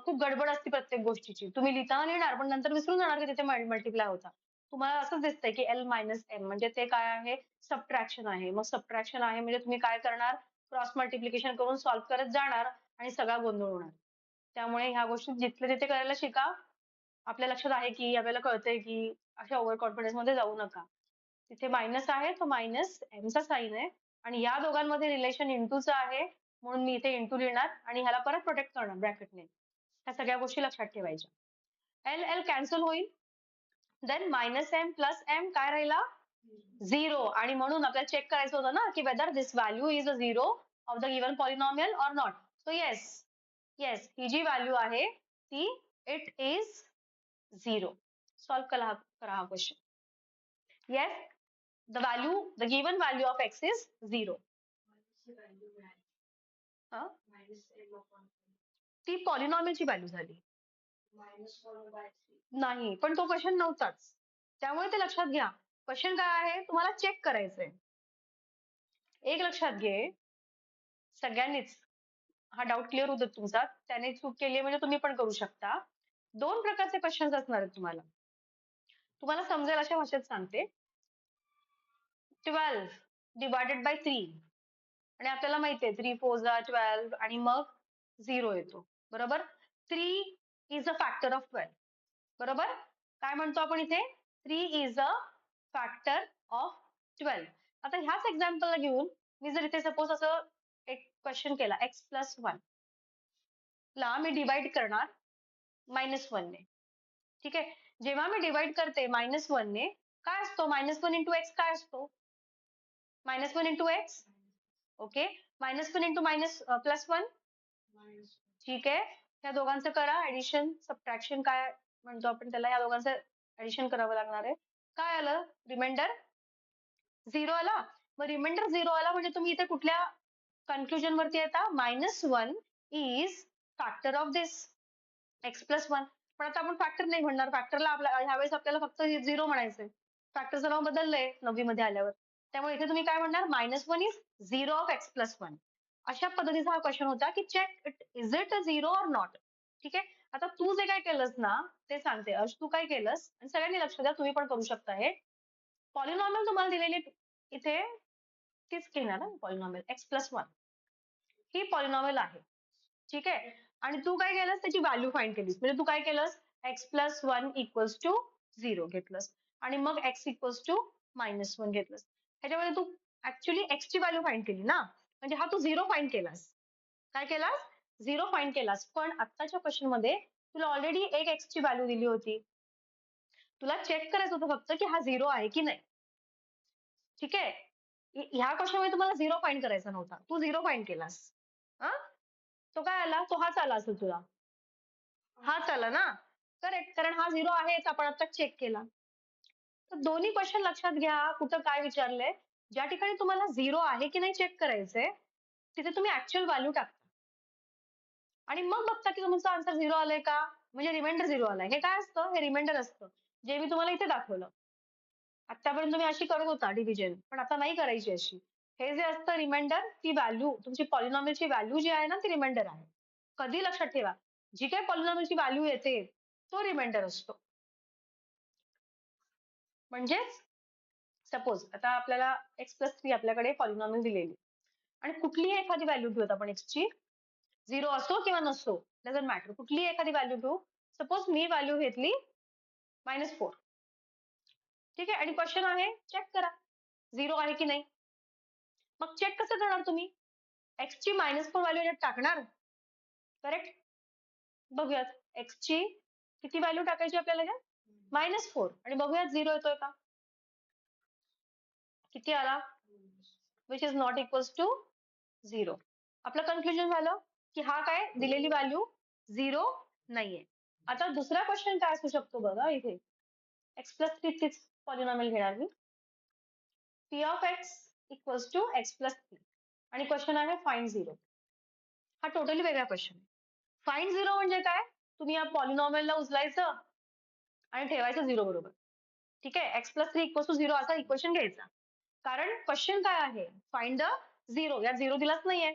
S1: खूप गडबड असते प्रत्येक गोष्टीची, तुम्ही लिहिताना लिहिणार पण नंतर विसरून जाणार की तिथे मल्टिप्लाय होता. तुम्हाला असंच दिसतंय की एल मायनस एम म्हणजे ते काय आहे, सबट्रॅक्शन आहे. मग सबट्रॅक्शन आहे म्हणजे तुम्ही काय करणार, क्रॉस मल्टिप्लिकेशन करून सॉल्व्ह करत जाणार आणि सगळा गोंधळ होणार. त्यामुळे ह्या गोष्टी जिथले तिथे करायला शिका. आपल्या लक्षात आहे की, आपल्याला कळतंय की अशा ओव्हर कॉन्फिडन्स मध्ये जाऊ नका. तिथे मायनस आहे तो मायनस एमचा साईन आहे आणि या दोघांमध्ये रिलेशन इंटूचं आहे, म्हणून मी इथे इंटू लिहिणार आणि ह्याला परत प्रोटेक्ट करणार ब्रॅकेटने. ह्या सगळ्या गोष्टी लक्षात ठेवायच्या. एल एल कॅन्सल होईल, then minus m plus m काय राहिला, 0. आणि म्हणून आपल्याला चेक करायचं होतं ना की whether this value is a 0 of the given polynomial or not. So yes, ही जी व्हॅल्यू आहे ती इट इज 0. सॉल्व्ह करा हा question. Yes, the given value of x is 0. ती पॉलिनॉमियलची व्हॅल्यू झाली, नाही पण तो क्वेश्चन नव्हताच, त्यामुळे ते लक्षात घ्या. क्वेश्चन काय आहे, तुम्हाला चेक करायचंय. एक लक्षात घे, सगळ्यांनीच हा डाऊट क्लिअर होतो तुमचा, त्याने चूक केली म्हणजे तुम्ही पण करू शकता. 2 प्रकारचे क्वेश्चन असणार आहेत तुम्हाला, तुम्हाला समजेल अशा भाषेत सांगते. 12 डिवायडेड बाय 3, आणि आपल्याला माहितीये 3 4 12 आणि मग 0 येतो, बरोबर. 3 इज अ फॅक्टर ऑफ 12, बरोबर. काय म्हणतो आपण इथे, 3 इज अ फॅक्टर ऑफ 12. आता ह्याच एक्झाम्पलला घेऊन मी जर इथे सपोज असं एक क्वेश्चन केला, एक्स प्लस 1 ला मी डिवाइड करणार -1 ने. ठीक आहे. जेव्हा मी डिवाइड करते -1 ने, काय असतो, -1 इंटू एक्स काय असतो, -1 into x, okay. -1 into plus 1, ठीक आहे. या दोघांचं करा ऍडिशन सबट्रॅक्शन काय म्हणतो आपण त्याला, या दोघांचं ऍडिशन करावं लागणार आहे. काय आलं रिमाइंडर 0 आला. मग रिमाइंडर 0 आला म्हणजे तुम्ही इथे कुठल्या कन्क्लुजन वरती येता, -1 is factor of this x+1. पण आता आपण फॅक्टर नाही म्हणणार, फॅक्टरला ह्यावेळेस आपल्याला फक्त 0 म्हणायचंय. फॅक्टरचं नाव बदललंय 9वी मध्ये आल्यावर. त्यामुळे इथे तुम्ही काय म्हणणार, -1 इज 0 ऑफ x+1. अशा पद्धतीचा हा क्वेश्चन होता की check is it a 0 or not. ठीक आहे. आता तू जे काय केलंस ना ते सांगते. तू काय केलंस, आणि सगळ्यांनी लक्ष द्या, तुम्ही पण करू शकता हे. पॉलिनॉमियल तुम्हाला दिलेली इथे तीच घेणार ना पॉलिनॉमियल x+1. ही पॉलिनॉमियल आहे. ठीक आहे. आणि तू काय केलंस, त्याची व्हॅल्यू फाइंड केलीस. म्हणजे तू काय केलंस, x+1 इक्वल्स टू 0 घेतलंस आणि मग x इक्वल्स टू -1 घेतलंस. ह्याच्यामध्ये तू ऍक्च्युली x ची व्हॅल्यू फाइंड केली ना, म्हणजे हा तू 0 फाइंड केलास. काय केलास, 0 फाइंड केलास. पण आत्ताच्या क्वेश्चन मध्ये तुला ऑलरेडी एक x ची व्हॅल्यू दिली होती. तुला चेक करायचं होतं फक्त की हा 0 आहे की नाही. ठीक आहे. ह्या क्वेश्चन मध्ये तुम्हाला 0 फाइंड करायचा नव्हता, तू 0 फाइंड केलास. हा, तो काय आला, तो हाच आला असेल तुला, हाच आला ना. करेक्ट, कारण हा 0 आहे आपण आता चेक केला. तर दोन्ही क्वेश्चन लक्षात घ्या, कुठं काय विचारलंय. ज्या ठिकाणी तुम्हाला 0 आहे की नाही चेक करायचंय, तिथे तुम्ही ऍक्च्युअल व्हॅल्यू टाकता आणि मग बघता की तुमचं आन्सर 0 आलंय का, म्हणजे रिमाइंडर 0 आलाय. हे काय असतं, हे रिमाइंडर असतं, जे मी तुम्हाला इथे दाखवलं. आतापर्यंत तुम्ही अशी करत होता डिव्हिजन, पण आता नाही करायची अशी. हे जे असतं रिमाइंडर, ती व्हॅल्यू तुमची पॉलिनॉमियलची व्हॅल्यू जी आहे ना, ती रिमाइंडर आहे. कधी लक्षात ठेवा, जी काही पॉलिनॉमियलची व्हॅल्यू येते तो रिमाइंडर असतो. म्हणजेच सपोज आता आपल्याला x+3 आपल्याकडे पॉलिनॉमियल दिलेली, आणि कुठलीही एखादी व्हॅल्यू घेऊत आपण x ची, 0 असो किंवा नसो, डझंट मॅटर, कुठलीही एखादी व्हॅल्यू घेऊ. सपोज मी व्हॅल्यू घेतली -4. ठीक आहे. आणि क्वेश्चन आहे चेक करा 0 आहे की नाही. मग चेक कसं करणार तुम्ही, x ची -4 व्हॅल्यू यात टाकणार. करेक्ट. बघूयात x ची किती व्हॅल्यू टाकायची आपल्याला, -4, आणि बघूयात 0 येतोय का. किती आला, which is not equals to 0. आपलं कन्फ्युजन झालं की हा काय दिलेली व्हॅल्यू 0 नाहीये. आता दुसरा क्वेश्चन काय असू शकतो बघा, इथे x+3 चीच पॉलिनॉमियल घेणार मी, p of x equals to x+3, आणि क्वेश्चन आहे फाइंड 0. हा टोटली वेगळा क्वेश्चन आहे. फाइंड 0 म्हणजे काय, तुम्ही या पॉलिनॉमियलला उचलायचं आणि ठेवायचं 0 बरोबर. ठीक आहे. x+3 इक्वल्स टू 0 असा इक्वेशन घ्यायचा. कारण क्वेश्चन काय आहे, फाइंड द 0, यात 0 दिलाच नाहीये.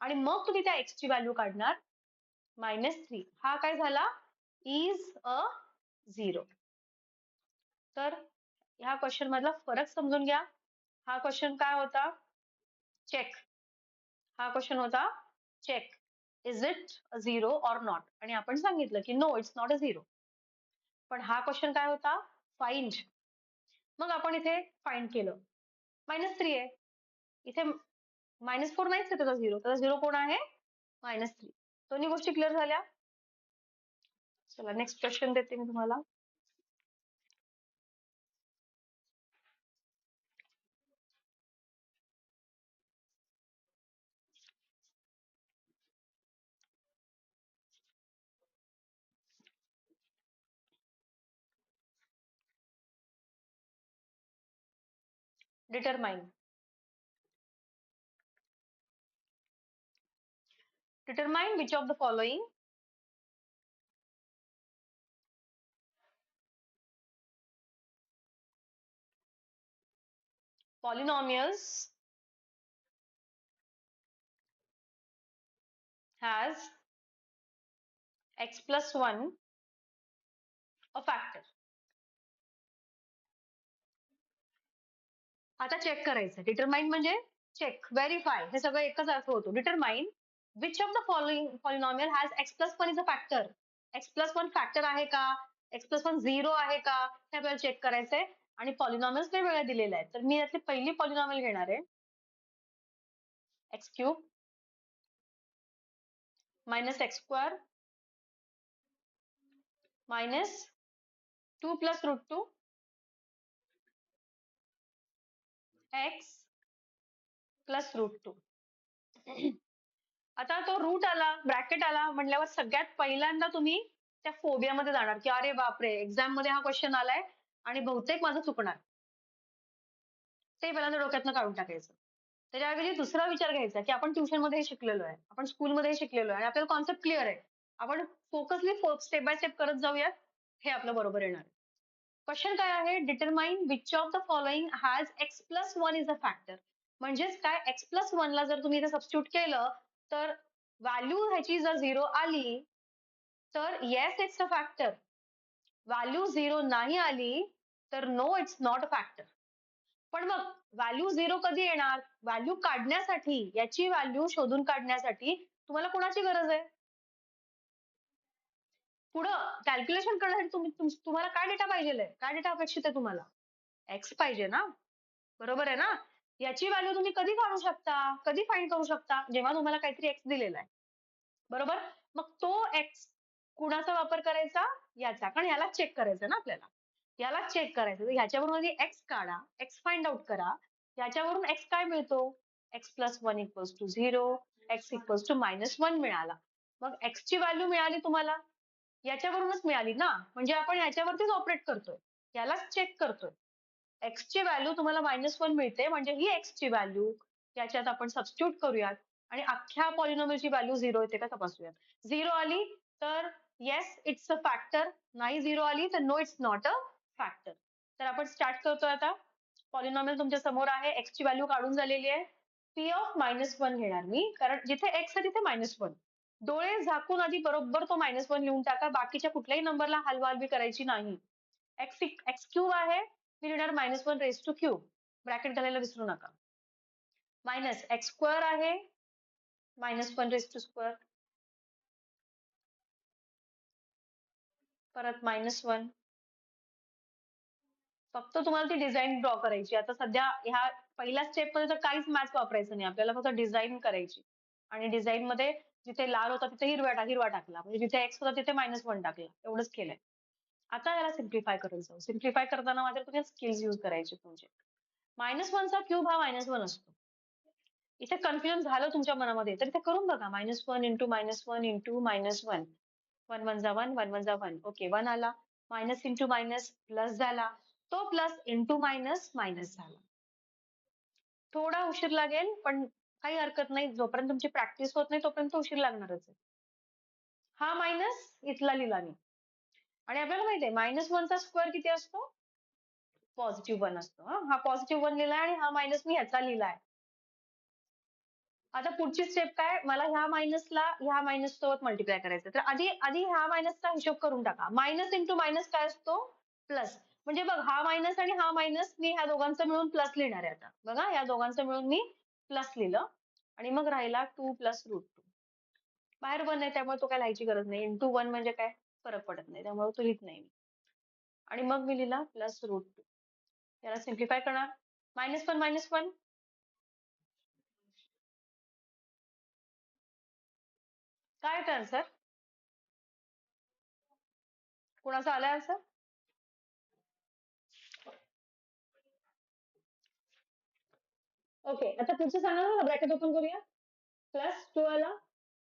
S1: आणि मग तुम्ही त्या x ची व्हॅल्यू काढणार -3. हा काय झाला, इज अ 0. तर ह्या क्वेश्चन मधला फरक समजून घ्या. हा क्वेश्चन काय होता, चेक. हा क्वेश्चन होता check, is it a 0 or not, आणि आपण सांगितलं की नो, इट्स नॉट अ 0. पण हा क्वेश्चन काय होता, फाइंड. मग आपण इथे फाइंड केलं, -3 आहे इथे, -4 नाहीच आहे त्याचा 0, त्याचा 0 कोण आहे, -3. दोन्ही गोष्टी क्लिअर झाल्या. चला नेक्स्ट क्वेश्चन देते मी तुम्हाला. Determine. Determine which of the following polynomials has x+1 a factor. आता चेक करायचं. डिटरमाइन म्हणजे चेक, व्हेरीफाय, हे सगळं एकच अर्थ होतो. Determine which of the following polynomial has x+1 is a factor. x+1 factor आहे का, x+1 0 आहे का, हे आपल्याला चेक करायचंय. आणि पॉलिनॉमियल्स वेगवेगळ्या दिलेल्या आहेत. तर मी यातली पहिली पॉलिनॉमियल घेणार आहे, x³ -x² -2 + √2 x + √2. आता तो रूट आला, ब्रॅकेट आला म्हटल्यावर सगळ्यात पहिल्यांदा तुम्ही त्या फोबियामध्ये जाणार की अरे बापरे, एक्झाम मध्ये हा क्वेश्चन आलाय आणि बहुतेक माझं चुकणार. ते पहिल्यांदा डोक्यातनं काढून टाकायचं. त्याच्याऐवजी दुसरा विचार घ्यायचा की आपण ट्युशनमध्ये हे शिकलेलो आहे, आपण स्कूलमध्ये हे शिकलेलो आहे आणि आपल्याला कॉन्सेप्ट क्लिअर आहे. आपण फोकसली स्टेप बाय स्टेप करत जाऊयात, हे आपलं बरोबर येणार. क्वेश्चन काय आहे? Determine which of the following has x plus one is a factor. म्हणजेच काय, एक्स प्लस वन ला जर तुम्ही इथे सबस्टिट्यूट केलं तर व्हॅल्यू ह्याची जर 0 आली तर yes it's a factor. Value 0 नाही आली तर no it's not a factor. पण मग व्हॅल्यू 0 कधी येणार? व्हॅल्यू काढण्यासाठी, याची व्हॅल्यू शोधून काढण्यासाठी तुम्हाला कोणाची गरज आहे? पुढं कॅल्क्युलेशन करण्यासाठी तुम्हाला काय डेटा पाहिजे? काय डेटा अपेक्षित आहे तुम्हाला? एक्स पाहिजे ना, बरोबर आहे ना. याची व्हॅल्यू तुम्ही कधी काढू शकता, कधी फाइंड करू शकता? जेव्हा तुम्हाला काहीतरी एक्स दिलेला आहे, बरोबर. मग तो एक्स कुणाचा वापर करायचा? याचा, कारण याला चेक करायचं ना आपल्याला. याला चेक करायचं, तर ह्याच्यावरून एक्स काढा, एक्स फाइंड आउट करा. याच्यावरून एक्स काय मिळतो? X plus one equals to 0, x equals to -1 मिळाला. मग एक्स ची व्हॅल्यू मिळाली तुम्हाला, याच्यावरूनच मिळाली ना, म्हणजे आपण याच्यावरतीच ऑपरेट करतोय, यालाच चेक करतोय. एक्स ची व्हॅल्यू तुम्हाला -1 मिळते, म्हणजे ही एक्स ची व्हॅल्यू याच्यात आपण सबस्टिट्यूट करूयात आणि अख्ख्या पॉलिनॉमियलची व्हॅल्यू 0 येते का तपासूयात. 0 आली तर येस इट्स अ फॅक्टर, नाही 0 आली तर no it's not a factor. तर आपण स्टार्ट करतोय आता. पॉलिनॉमियल तुमच्या समोर आहे, एक्स ची व्हॅल्यू काढून झालेली आहे. पी ऑफ -1 घेणार मी, कारण जिथे एक्स आहे तिथे -1. डोळे झाकून आधी बरोबर तो -1 लिहून टाका, बाकीच्या कुठल्याही नंबरला हलवाहलवी करायची नाही. एक्स क्यूब आहे, मी लिहिणार -1 रेस टू क्यूब, ब्रॅकेट घालायला विसरू नका. मायनस एक्स स्क्वेअर आहे, -1 रेस टू स्क्वेअर, परत -1. फक्त तुम्हाला ती डिझाईन ड्रॉ करायची. आता सध्या ह्या पहिल्या स्टेप मध्ये तर काहीच मॅथ्स वापरायचं नाही, आपल्याला फक्त डिझाईन करायची. आणि डिझाईन मध्ये जिथे लाल होता तिथे हिरवा टाकला, म्हणजे जिथे एक्स होता तिथे -1 टाकला, एवढंच केलंय. आता याला सिम्प्लिफाय करत जाऊ. सिम्प्लिफाय करताना माझ्या तुम्ही स्किल्स युज करायचे तुमचे. -1चा क्यूब हा -1 असतो. इथे कन्फ्युजन झालं तुमच्या मनामध्ये तर इथे करून बघा. -1 इंटू -1 इंटू -1. 1 1 जा 1, 1 1 जा 1. ओके, 1 आला. मायनस इंटू मायनस प्लस झाला. तो प्लस इंटू मायनस मायनस झाला. थोडा उशीर लागेल, पण काही हरकत नाही. जोपर्यंत तुमची प्रॅक्टिस होत नाही तोपर्यंत उशीर लागणारच आहे. हा मायनस इथला लिहिला मी. आणि आपल्याला माहिती आहे -1चा स्क्वेअर किती असतो? +1 असतो. हा +1 लिहिलाय आणि हा मायनस मी ह्याचा लिहिलाय. आता पुढची स्टेप काय, मला ह्या मायनसला ह्या मायनस सोबत मल्टिप्लाय करायचं. तर आधी आधी ह्या मायनसचा हिशोब करून टाका. मायनस इंटू मायनस काय असतो? प्लस. म्हणजे बघ, हा मायनस आणि हा मायनस मी ह्या दोघांचं मिळून प्लस लिहिणार आहे आता. बघा, ह्या दोघांचं मिळून मी प्लस लिहिलं आणि मग राहिला 2 + √2. बाहेर 1 आहे त्यामुळे तो काय लिहायची गरज नाही. इंटू 1 म्हणजे काय, फरक पडत नाही, त्यामुळे तो लिहित नाही. आणि मग मी लिहिला +√2. याला सिम्प्लिफाय करणार. -1 -1. काय येतं आन्सर? कुणाचा आलाय आन्सर? ओके, आता पुढचं सांगा ना, ब्रॅकेट ओपन करूया. +2 आला,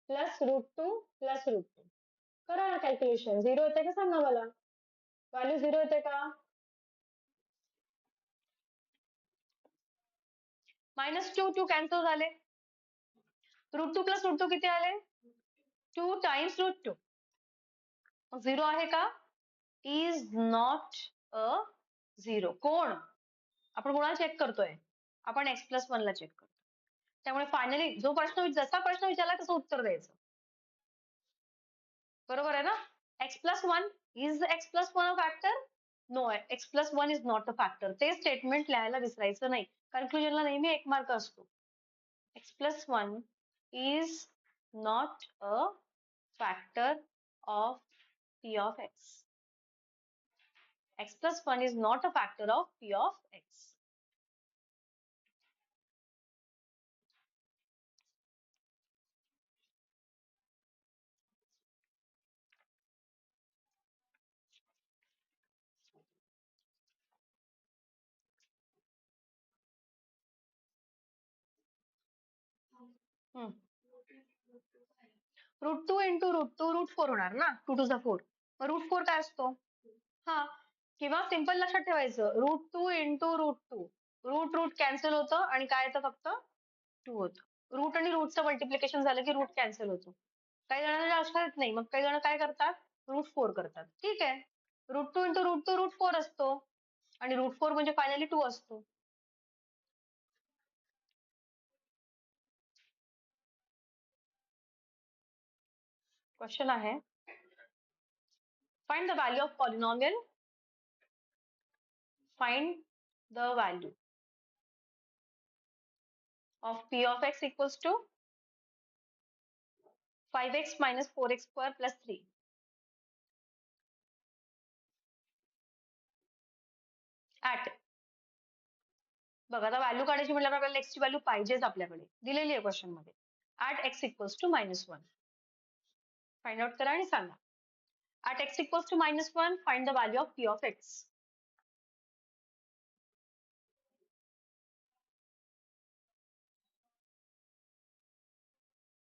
S1: +√2 +√2. करा ना कॅल्क्युलेशन. 0 येते का सांगा मला. व्हॅल्यू 0 येते का? -2 कॅन्सल झाले. √2 + √2 किती आले? 2 टाइम्स √2. 0 आहे का? इज नॉट अ 0. कोण? आपण कोणाला चेक करतोय? आपण x+1 ला चेक करतो. त्यामुळे फायनली जसा प्रश्न विचारला तसं उत्तर द्यायचं. बरोबर आहे ना? x+1 is x+1 a factor? No, x+1 is not a factor. ते स्टेटमेंट लिहायला विसरायचं नाही. कन्क्लुजनला नेहमी 1 मार्क असतो. x+1 is not a factor of p of x. x+1 is not a factor of p of x. √2 into √2 √4 होणार ना, 2 to the 4. मग √4 काय असतो? हा, किंवा सिंपल लक्षात ठेवायचं, √2 इंटू √2. रूट कॅन्सल होतं आणि काय येतं फक्त 2 होतं. रूट आणि रूटचं मल्टिप्लिकेशन झालं की रूट कॅन्सल होतो. काही जणांना लक्षात येत नाही, मग काही जण काय करतात, √4 करतात. ठीक आहे, √2 इंटू √2 √4 असतो आणि √4 म्हणजे फायनली 2 असतो. क्वेश्चन आहे, find the value of polynomial, find the value of p of x equals to 5x minus 4x square plus 3. At, बघा आता व्हॅल्यू काढायची म्हटल्यावर आपल्याला x ची व्हॅल्यू पाहिजेच, आपल्याकडे दिलेली आहे क्वेश्चन मध्ये. At x equals to -1. Find out करा आणि सांगा. At x equals to -1, find the value of p of x.